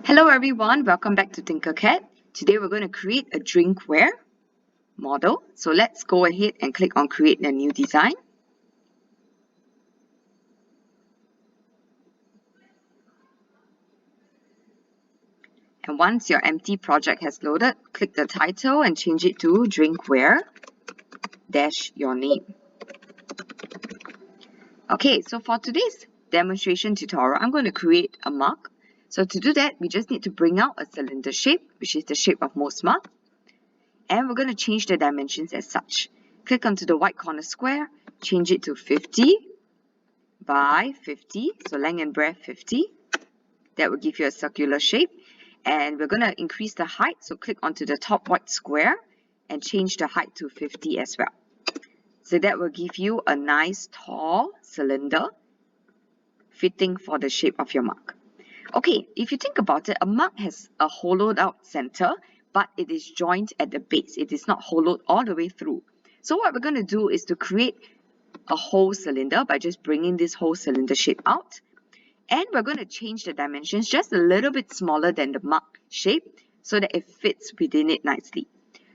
Hello everyone, welcome back to Tinkercad. Today we're going to create a drinkware model. So let's go ahead and click on create a new design. And once your empty project has loaded, click the title and change it to drinkware dash your name. Okay, so for today's demonstration tutorial, I'm going to create a mug. So to do that, we just need to bring out a cylinder shape, which is the shape of most mugs. And we're going to change the dimensions as such. Click onto the white corner square, change it to 50 by 50, so length and breadth 50. That will give you a circular shape. And we're going to increase the height, so click onto the top white square and change the height to 50 as well. So that will give you a nice tall cylinder fitting for the shape of your mug. Okay, if you think about it, a mug has a hollowed out center, but it is joined at the base. It is not hollowed all the way through. So what we're going to do is to create a whole cylinder by just bringing this whole cylinder shape out. And we're going to change the dimensions just a little bit smaller than the mug shape so that it fits within it nicely.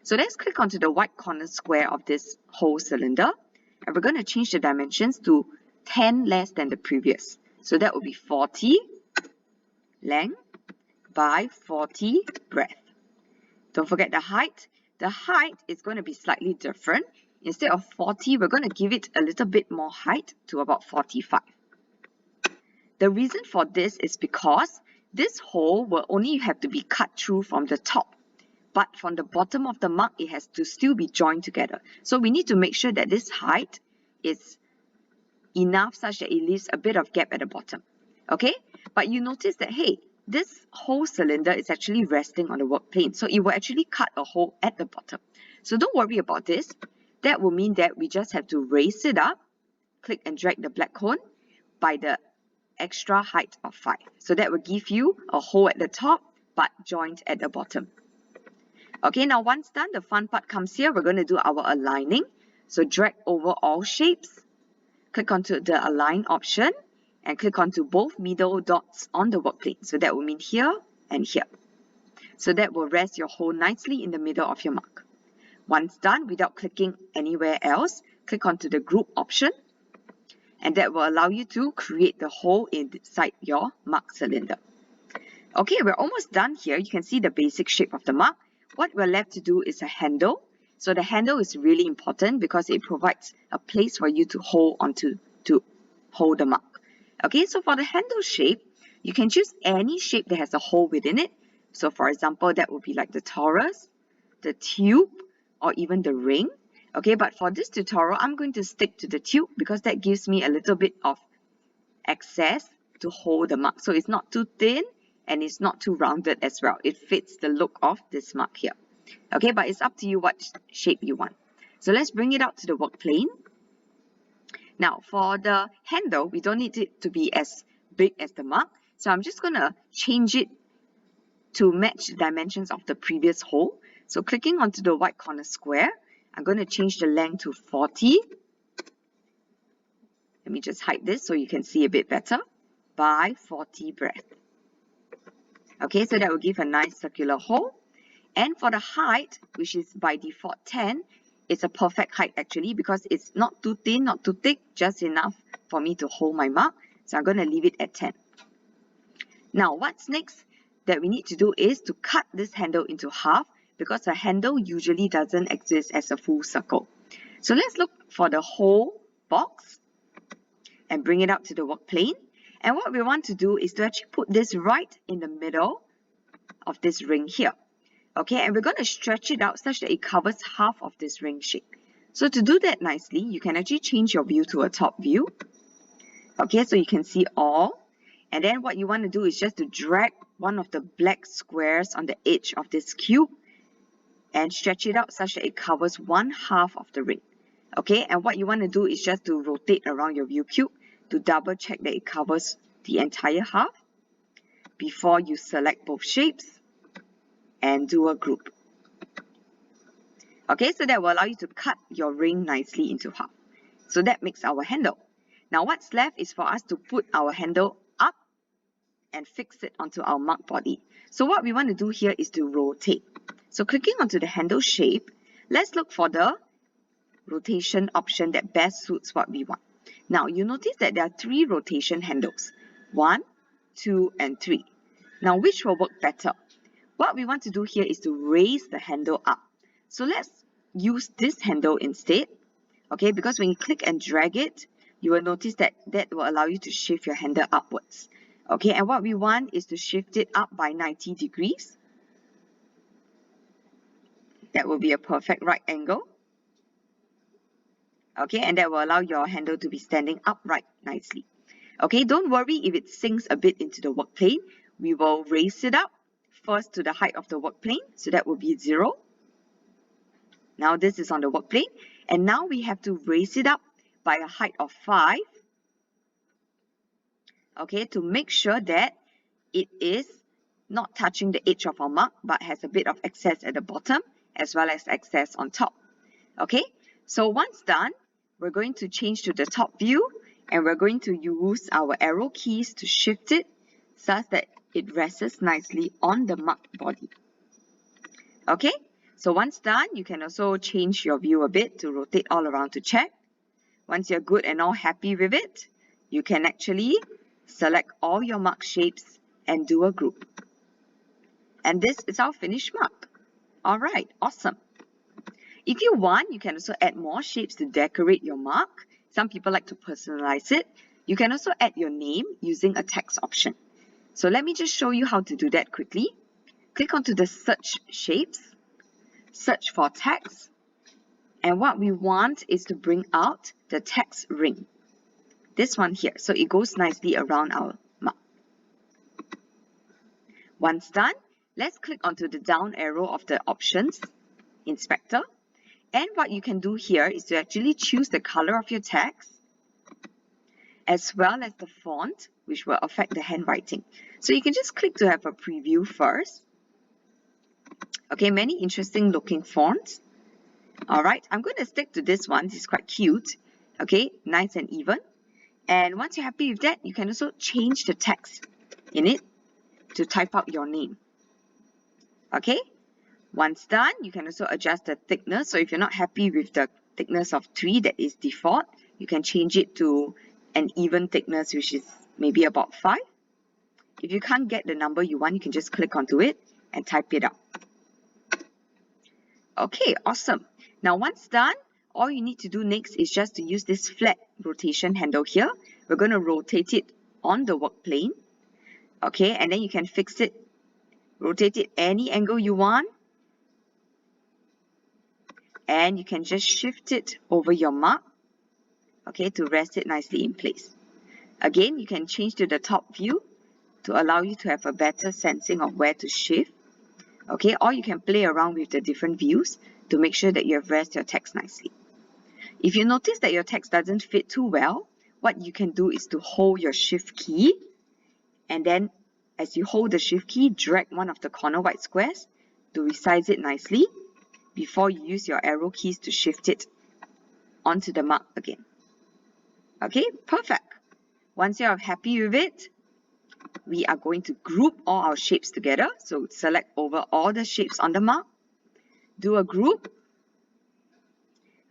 So let's click onto the white corner square of this whole cylinder. And we're going to change the dimensions to 10 less than the previous. So that will be 40 length by 40 breadth. Don't forget the height. The height is going to be slightly different. Instead of 40, we're going to give it a little bit more height to about 45. The reason for this is because this hole will only have to be cut through from the top. But from the bottom of the mug, it has to still be joined together. So we need to make sure that this height is enough such that it leaves a bit of gap at the bottom. Okay? But you notice that, hey, this whole cylinder is actually resting on the work plane. So it will actually cut a hole at the bottom. So don't worry about this. That will mean that we just have to raise it up, click and drag the black cone by the extra height of 5. So that will give you a hole at the top, but joint at the bottom. Okay, now once done, the fun part comes here. We're going to do our aligning. So drag over all shapes, click onto the align option, and click onto both middle dots on the work plane. So that will mean here and here. So that will rest your hole nicely in the middle of your mug. Once done, without clicking anywhere else, click onto the group option, and that will allow you to create the hole inside your mug cylinder. Okay, we're almost done here. You can see the basic shape of the mug. What we're left to do is a handle. So the handle is really important because it provides a place for you to hold onto to hold the mug. Okay, so for the handle shape, you can choose any shape that has a hole within it. So for example, that would be like the torus, the tube, or even the ring. Okay, but for this tutorial, I'm going to stick to the tube because that gives me a little bit of access to hold the mug. So it's not too thin and it's not too rounded as well. It fits the look of this mug here. Okay, but it's up to you what shape you want. So let's bring it out to the work plane. Now for the handle, we don't need it to be as big as the mug. So I'm just going to change it to match the dimensions of the previous hole. So clicking onto the white corner square, I'm going to change the length to 40. Let me just hide this so you can see a bit better. By 40 breadth. Okay, so that will give a nice circular hole. And for the height, which is by default 10, it's a perfect height actually because it's not too thin, not too thick, just enough for me to hold my mug. So I'm going to leave it at 10. Now, what's next that we need to do is to cut this handle into half because a handle usually doesn't exist as a full circle. So let's look for the whole box and bring it up to the work plane. And what we want to do is to actually put this right in the middle of this ring here. Okay, and we're going to stretch it out such that it covers half of this ring shape. So to do that nicely, you can actually change your view to a top view. Okay, so you can see all. And then what you want to do is just to drag one of the black squares on the edge of this cube and stretch it out such that it covers 1/2 of the ring. Okay, and what you want to do is just to rotate around your view cube to double check that it covers the entire half before you select both shapes and do a group. Okay, so that will allow you to cut your ring nicely into half. So that makes our handle. Now what's left is for us to put our handle up and fix it onto our mug body. So what we want to do here is to rotate. So clicking onto the handle shape, let's look for the rotation option that best suits what we want. Now you notice that there are 3 rotation handles, 1, 2 and 3. Now which will work better? What we want to do here is to raise the handle up. So let's use this handle instead, okay, because when you click and drag it, you will notice that that will allow you to shift your handle upwards. Okay, and what we want is to shift it up by 90 degrees. That will be a perfect right angle. Okay, and that will allow your handle to be standing upright nicely. Okay, don't worry if it sinks a bit into the work plane. We will raise it up first to the height of the work plane, so that will be 0. Now this is on the work plane, and now we have to raise it up by a height of 5. Okay, to make sure that it is not touching the edge of our mug, but has a bit of excess at the bottom as well as excess on top. Okay, so once done, we're going to change to the top view, and we're going to use our arrow keys to shift it such that it rests nicely on the mug body. Okay, so once done, you can also change your view a bit to rotate all around to check. Once you're good and all happy with it, you can actually select all your mug shapes and do a group. And this is our finished mug. Alright, awesome. If you want, you can also add more shapes to decorate your mug. Some people like to personalize it. You can also add your name using a text option. So let me just show you how to do that quickly. Click onto the search shapes, search for text, and what we want is to bring out the text ring. This one here, so it goes nicely around our mug. Once done, let's click onto the down arrow of the options inspector. And what you can do here is to actually choose the color of your text as well as the font, which will affect the handwriting. So you can just click to have a preview first. Okay, many interesting looking fonts. Alright, I'm going to stick to this one. This is quite cute. Okay, nice and even. And once you're happy with that, you can also change the text in it to type out your name. Okay, once done, you can also adjust the thickness. So if you're not happy with the thickness of 3 that is default, you can change it to an even thickness, which is maybe about 5. If you can't get the number you want, you can just click onto it and type it out. Okay, awesome. Now once done, all you need to do next is just to use this flat rotation handle here. We're going to rotate it on the work plane. Okay, and then you can fix it, rotate it any angle you want. And you can just shift it over your mug, okay, to rest it nicely in place. Again, you can change to the top view to allow you to have a better sensing of where to shift. Okay, or you can play around with the different views to make sure that you have rested your text nicely. If you notice that your text doesn't fit too well, what you can do is to hold your shift key, and then as you hold the shift key, drag one of the corner white squares to resize it nicely before you use your arrow keys to shift it onto the mug again. Okay, perfect. Once you're happy with it, we are going to group all our shapes together. So select over all the shapes on the mug, do a group.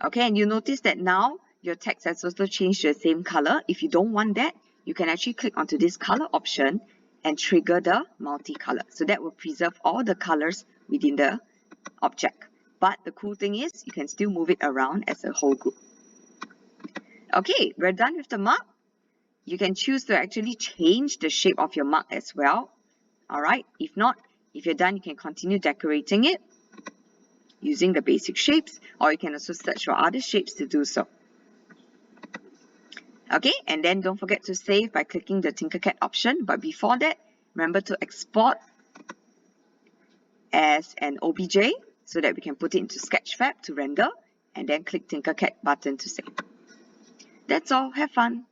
Okay, and you notice that now your text has also changed to the same color. If you don't want that, you can actually click onto this color option and trigger the multicolor. So that will preserve all the colors within the object. But the cool thing is you can still move it around as a whole group. Okay, we're done with the mug. You can choose to actually change the shape of your mug as well. Alright, if not, if you're done, you can continue decorating it using the basic shapes, or you can also search for other shapes to do so. Okay, and then don't forget to save by clicking the Tinkercad option. But before that, remember to export as an OBJ so that we can put it into Sketchfab to render, and then click Tinkercad button to save. That's all. Have fun!